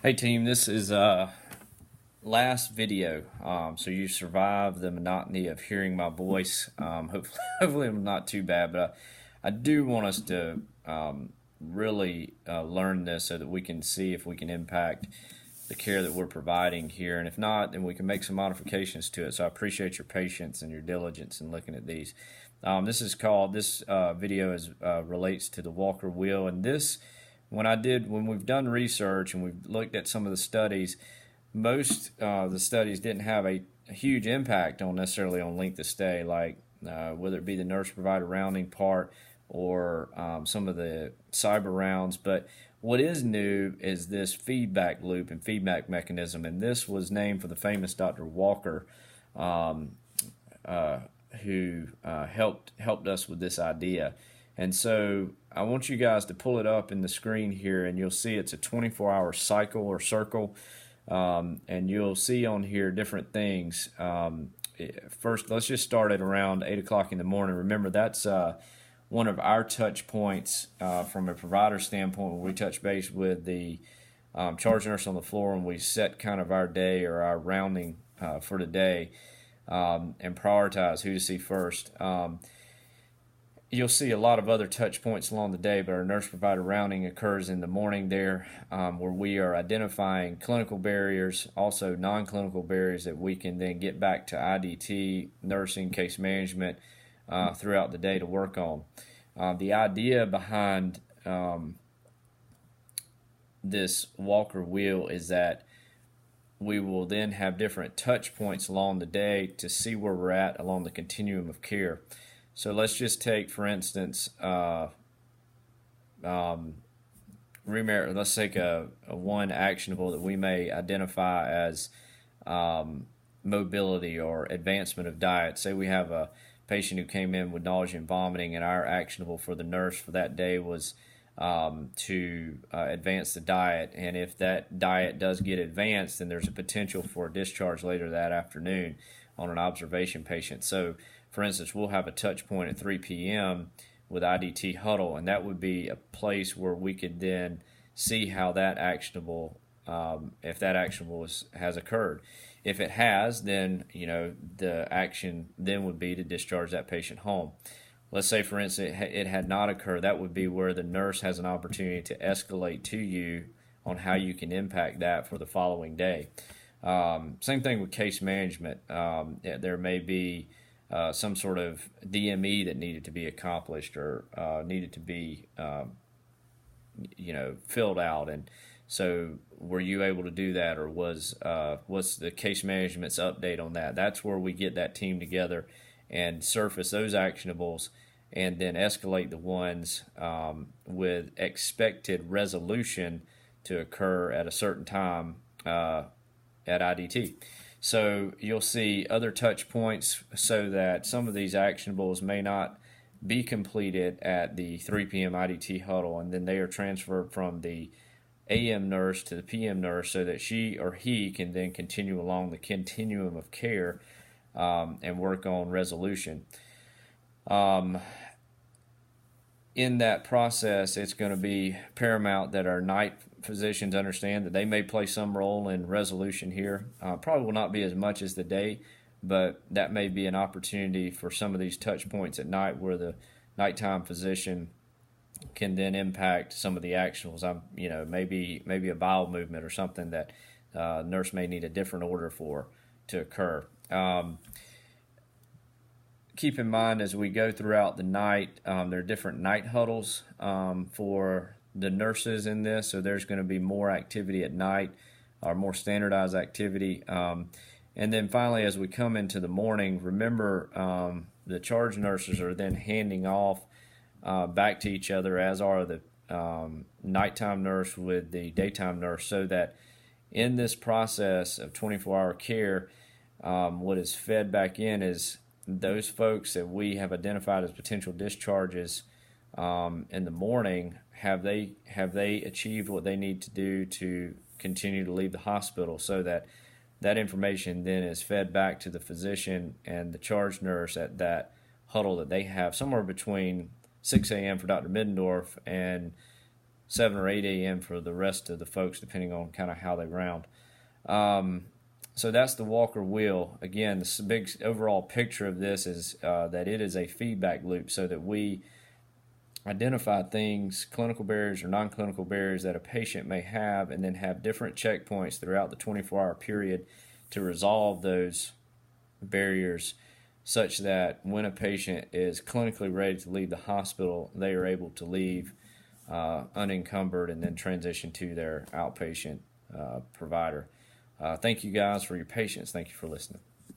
Hey team, this is last video. So you survived the monotony of hearing my voice. Hopefully I'm not too bad, but I do want us to really learn this so that we can see if we can impact the care that we're providing here, and if not, then we can make some modifications to it. So I appreciate your patience and your diligence in looking at these. This video relates to the Walker Wheel, and this when we've done research and we've looked at some of the studies, most the studies didn't have a huge impact on necessarily on length of stay, like whether it be the nurse provider rounding part or some of the cyber rounds. But what is new is this feedback loop and feedback mechanism, and this was named for the famous Dr. Walker, who helped us with this idea. And so I want you guys to pull it up in the screen here, and you'll see it's a 24-hour cycle or circle, and you'll see on here different things. First, let's just start at around 8 o'clock in the morning. Remember, that's one of our touch points from a provider standpoint, when we touch base with the charge nurse on the floor and we set kind of our day or our rounding for the day, and prioritize who to see first. You'll see a lot of other touch points along the day, but our nurse provider rounding occurs in the morning there, where we are identifying clinical barriers, also non-clinical barriers that we can then get back to IDT, nursing, case management throughout the day to work on. The idea behind this Walker Wheel is that we will then have different touch points along the day to see where we're at along the continuum of care. So let's just take, for instance, let's take a one actionable that we may identify as mobility or advancement of diet. Say we have a patient who came in with nausea and vomiting, and our actionable for the nurse for that day was to advance the diet. And if that diet does get advanced, then there's a potential for a discharge later that afternoon on an observation patient. So for instance, we'll have a touch point at 3 p.m. with IDT huddle, and that would be a place where we could then see how that actionable, if that actionable has occurred. If it has, then the action then would be to discharge that patient home. Let's say, for instance, it had not occurred. That would be where the nurse has an opportunity to escalate to you on how you can impact that for the following day. Same thing with case management. There may be some sort of DME that needed to be accomplished or needed to be filled out, and so were you able to do that, or what's the case management's update on that? That's where we get that team together and surface those actionables and then escalate the ones with expected resolution to occur at a certain time at IDT. So you'll see other touch points so that some of these actionables may not be completed at the 3 p.m. IDT huddle, and then they are transferred from the AM nurse to the PM nurse so that she or he can then continue along the continuum of care and work on resolution. In that process, it's going to be paramount that our night physicians understand that they may play some role in resolution here. Probably will not be as much as the day, but that may be an opportunity for some of these touch points at night where the nighttime physician can then impact some of the actionables. Maybe a bowel movement or something that nurse may need a different order for to occur. Keep in mind as we go throughout the night, there are different night huddles for the nurses in this, so there's going to be more activity at night, or more standardized activity. And then finally, as we come into the morning, remember the charge nurses are then handing off back to each other, as are the nighttime nurse with the daytime nurse, so that in this process of 24-hour care, what is fed back in is those folks that we have identified as potential discharges in the morning. Have they achieved what they need to do to continue to leave the hospital, so that that information then is fed back to the physician and the charge nurse at that huddle that they have somewhere between 6 a.m. for Dr. Middendorf and 7 or 8 a.m. for the rest of the folks, depending on kind of how they round. So that's the Walker Wheel. Again, the big overall picture of this is that it is a feedback loop, so that we identify things, clinical barriers or non-clinical barriers that a patient may have, and then have different checkpoints throughout the 24-hour period to resolve those barriers, such that when a patient is clinically ready to leave the hospital, they are able to leave unencumbered and then transition to their outpatient provider. Thank you guys for your patience. Thank you for listening.